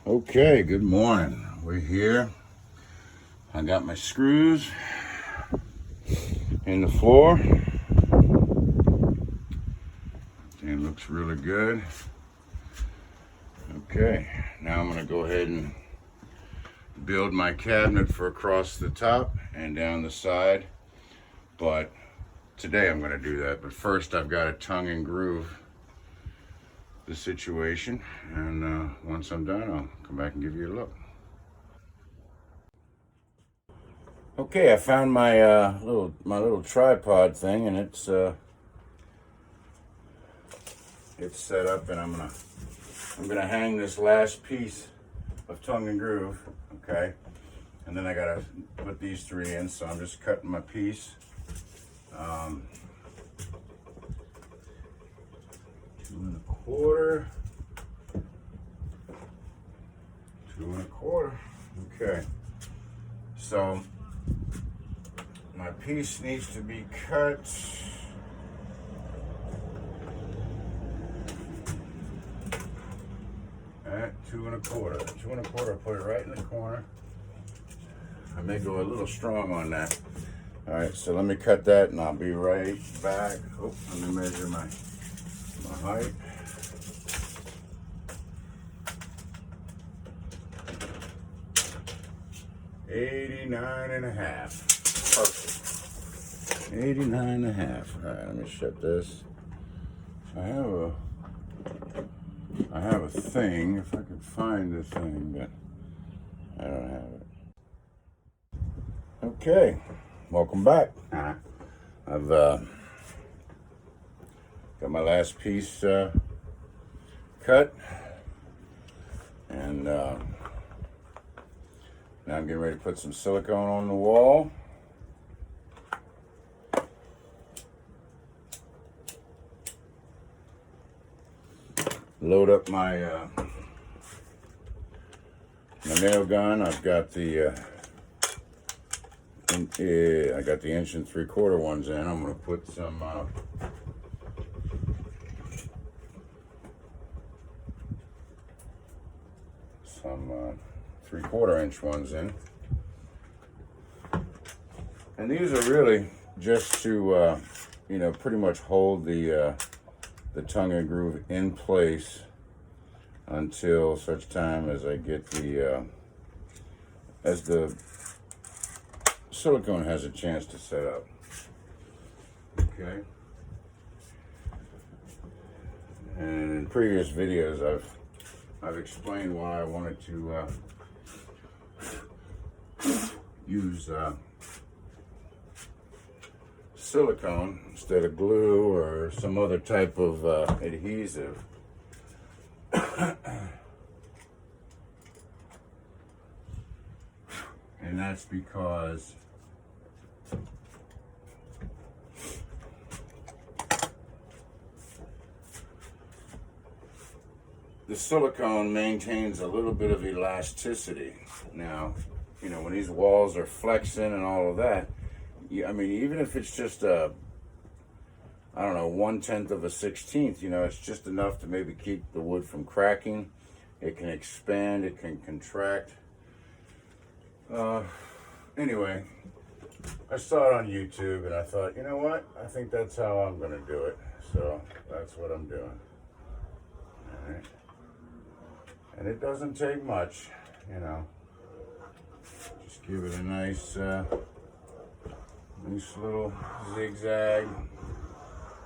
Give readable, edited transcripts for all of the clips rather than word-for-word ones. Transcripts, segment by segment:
Okay, good morning. We're here. I got my screws in the floor. It looks really good. Okay, now I'm going to go ahead and build my cabinet for across the top and down the side. But today I'm going to do that. But first I've got to tongue and groove the situation. And once I'm done, I'll come back and give you a look. Okay, I found my little tripod thing, and it's set up, and I'm gonna hang this last piece of tongue and groove. Okay, and then I gotta put these three in. So I'm just cutting my piece. 2 1/4. 2 1/4. Okay, so my piece needs to be cut at 2 1/4. 2 1/4, I'll put it right in the corner. I may go a little strong on that. All right, so let me cut that and I'll be right back. Oh, let me measure my height. $89.5. Perfect. 89.5. All right, let me shut this. I have a thing, if I can find the thing, but I don't have it. Okay, welcome back. I've got my last piece cut, and now I'm getting ready to put some silicone on the wall. Load up my nail gun. I've got the I got the 1 3/4 ones in. I'm going to put some 3/4 inch ones in, and these are really just to pretty much hold the tongue and groove in place until such time as I get as the silicone has a chance to set up. Okay. And in previous videos, I've explained why I wanted to use silicone instead of glue or some other type of adhesive. And that's because the silicone maintains a little bit of elasticity. Now, when these walls are flexing and all of that, I mean, even if it's just I don't know, 1/10 of a 16th, it's just enough to maybe keep the wood from cracking. It can expand, it can contract. Anyway, I saw it on YouTube and I thought, you know what? I think that's how I'm gonna do it. So that's what I'm doing. All right. And it doesn't take much, Just give it a nice little zigzag.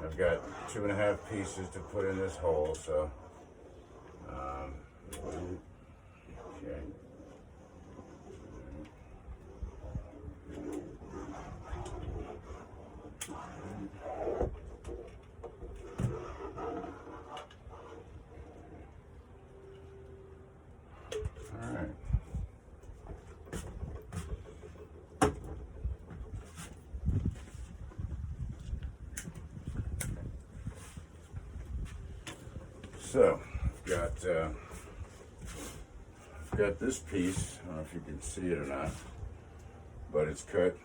I've got 2 1/2 pieces to put in this hole, so okay. All right. So, I've got this piece. I don't know if you can see it or not, but it's cut.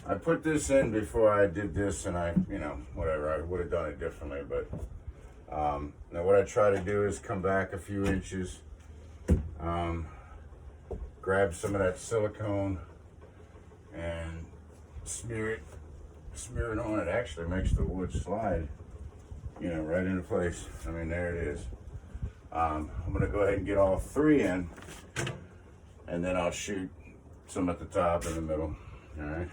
I put this in before I did this, and whatever, I would have done it differently, but now what I try to do is come back a few inches grab some of that silicone and smear it on. It actually makes the wood slide, you know, right into place. I mean, there it is. I'm gonna go ahead and get all 3 in, and then I'll shoot some at the top and the middle. All right.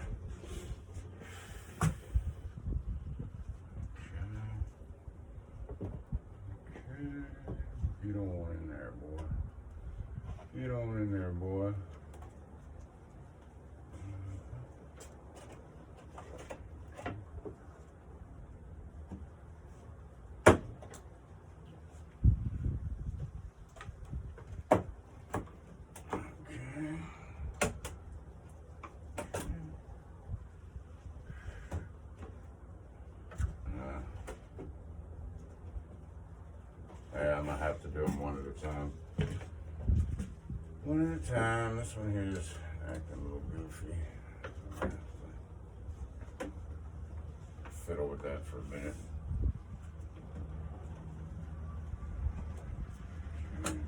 Get on in there, boy. Get on in there, boy. Yeah, I'm gonna have to do them one at a time. One at a time. This one here is acting a little goofy. Fiddle with that for a minute. Come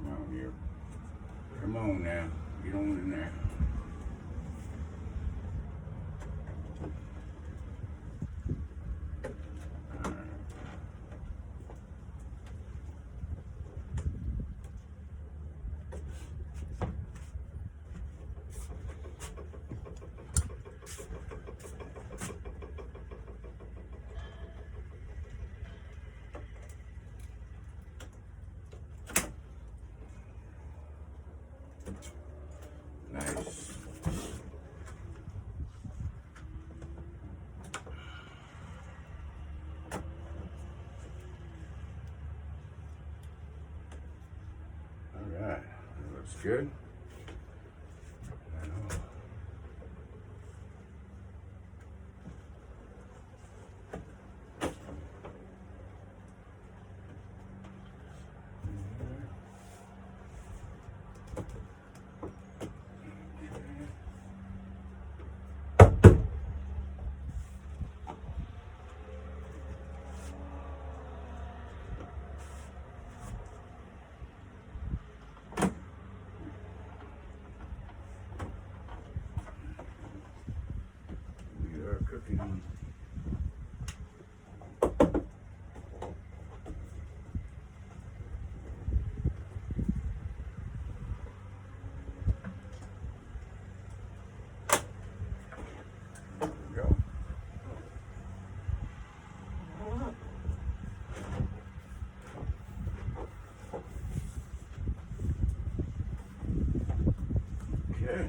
on here. Come on now. Get on in there. Nice. All right, that looks good. Cooking. There we go. Okay.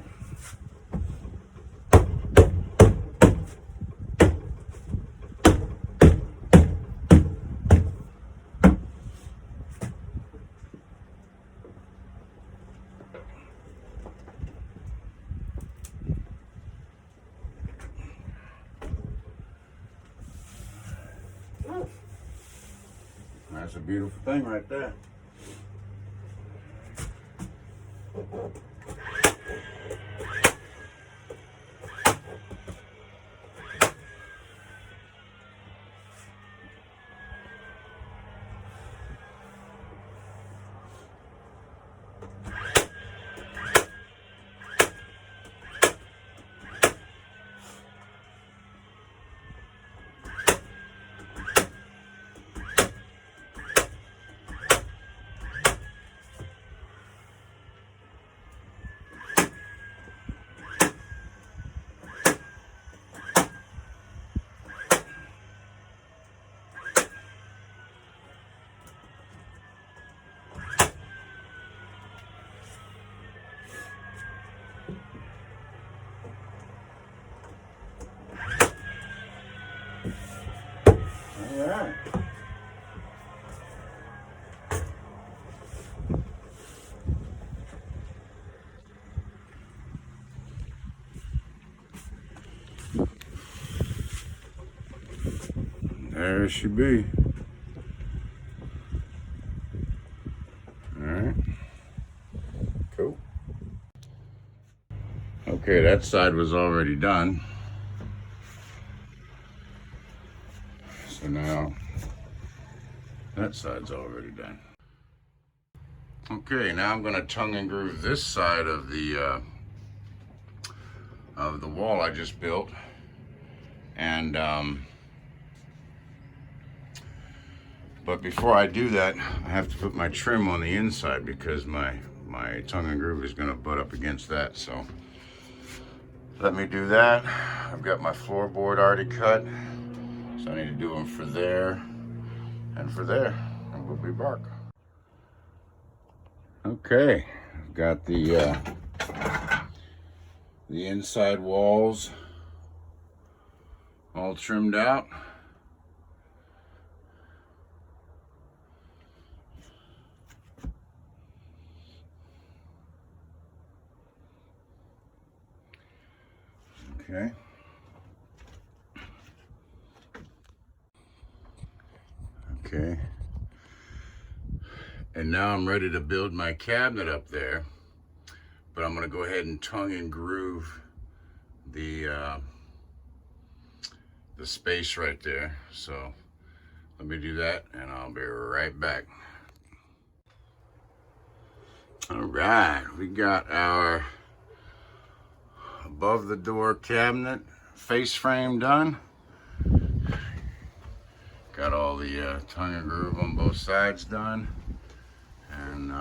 That's a beautiful thing right there. All right. There she be. All right. Cool. Okay, that side was already done. So now that side's already done. Okay, now I'm going to tongue and groove this side of the wall I just built, and but before I do that, I have to put my trim on the inside because my tongue and groove is going to butt up against that. So let me do that. I've got my floorboard already cut, so I need to do them for there and for there, and we'll be back. Okay, I've got the inside walls all trimmed out. Okay. Okay. And now I'm ready to build my cabinet up there, but I'm going to go ahead and tongue and groove the space right there. So let me do that, and I'll be right back. All right, we got our above the door cabinet face frame done. Got all the tongue and groove on both sides done, and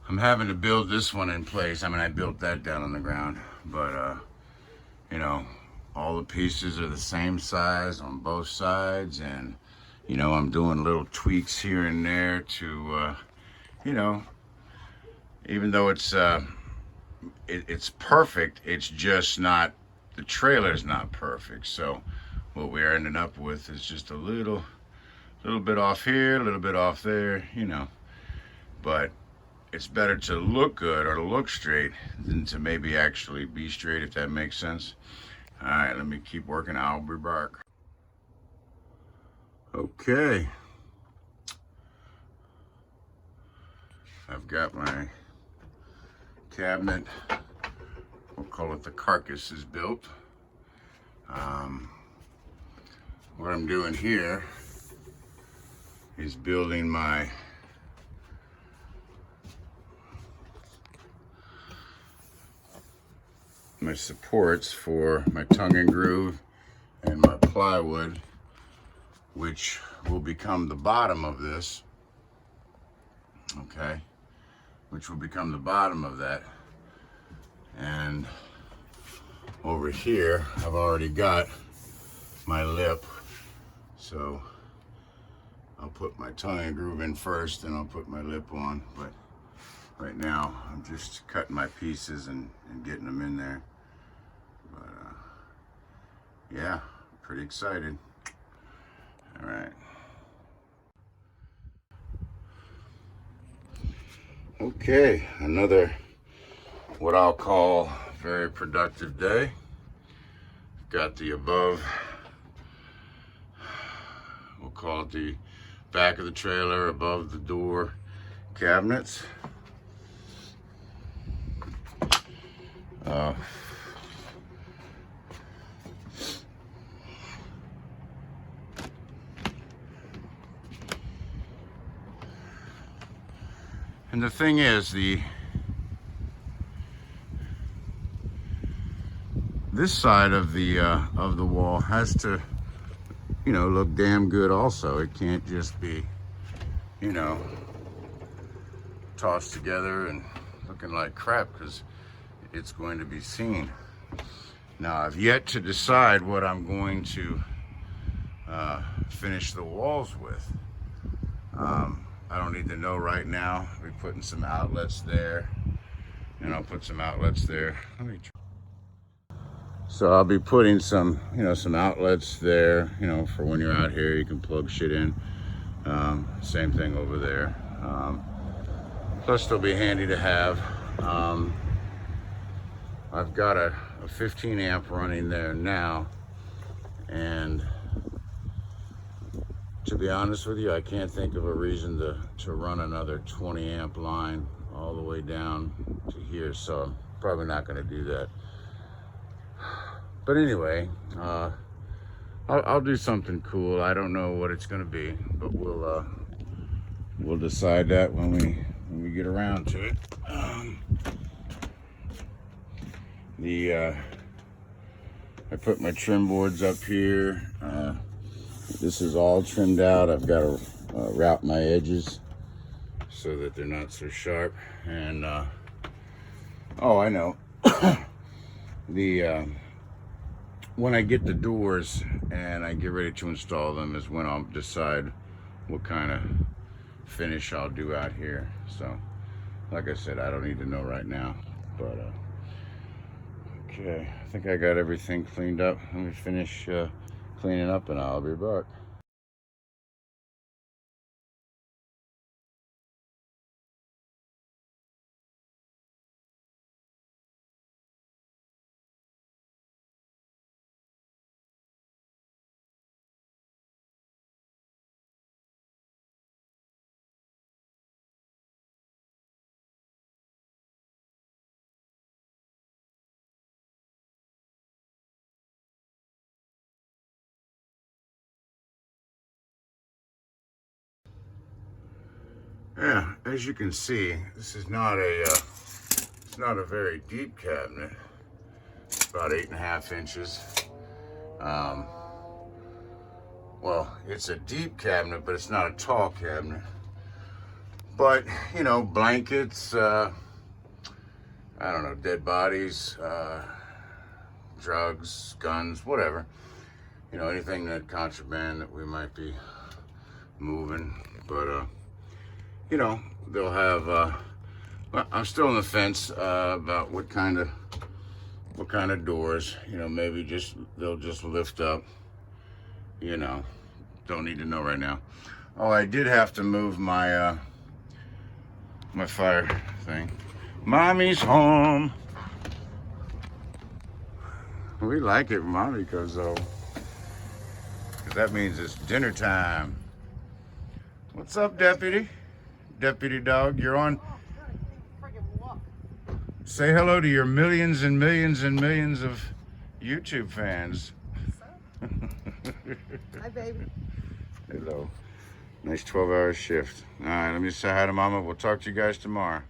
I'm having to build this one in place. I mean, I built that down on the ground, but you know, all the pieces are the same size on both sides, and you know, I'm doing little tweaks here and there to you know, even though it's perfect, it's just not, the trailer's not perfect. So what we're ending up with is just a little bit off here, a little bit off there, you know. But it's better to look good or to look straight than to maybe actually be straight, if that makes sense. All right, let me keep working. I'll be back. Okay. I've got my cabinet, we'll call it the carcass, is built. What I'm doing here is building my supports for my tongue and groove and my plywood, which will become the bottom of this. Okay, which will become the bottom of that. And over here, I've already got my lip, so I'll put my tongue and groove in first, and I'll put my lip on. But right now, I'm just cutting my pieces and getting them in there. But yeah, pretty excited. All right. Okay, another what I'll call very productive day. Got the above, we'll call it the back of the trailer, above the door cabinets. And the thing is, this side of the wall has to, you know, look damn good also. It can't just be, you know, tossed together and looking like crap, because it's going to be seen. Now, I've yet to decide what I'm going to finish the walls with. I don't need to know right now. I'll be putting some outlets there, and I'll put some outlets there. Let me try. So I'll be putting some, you know, some outlets there, you know, for when you're out here, you can plug shit in. Same thing over there. Plus they'll be handy to have. I've got a 15 amp running there now, and to be honest with you, I can't think of a reason to run another 20 amp line all the way down to here, so I'm probably not going to do that. But anyway, I'll do something cool. I don't know what it's going to be, but we'll decide that when we get around to it. I put my trim boards up here. This is all trimmed out. I've got to route my edges so that they're not so sharp. And oh, I know. When I get the doors and I get ready to install them is when I'll decide what kind of finish I'll do out here. So, like I said, I don't need to know right now. But okay, I think I got everything cleaned up. Let me finish cleaning up and I'll be back. Yeah, as you can see, this is not it's not a very deep cabinet. It's about 8.5 inches. Well, it's a deep cabinet, but it's not a tall cabinet. But, you know, blankets, I don't know, dead bodies, drugs, guns, whatever. You know, anything that contraband that we might be moving. But, you know, they'll have, well, I'm still on the fence about what kind of doors, you know, maybe they'll just lift up, you know, don't need to know right now. Oh, I did have to move my, my fire thing. Mommy's home. We like it, Mommy goes though. Cause that means it's dinner time. What's up, Deputy? Deputy Dog, you're on. Say hello to your millions and millions and millions of YouTube fans. Hi, baby. Hello. Nice 12-hour shift. All right, let me say hi to Mama. We'll talk to you guys tomorrow.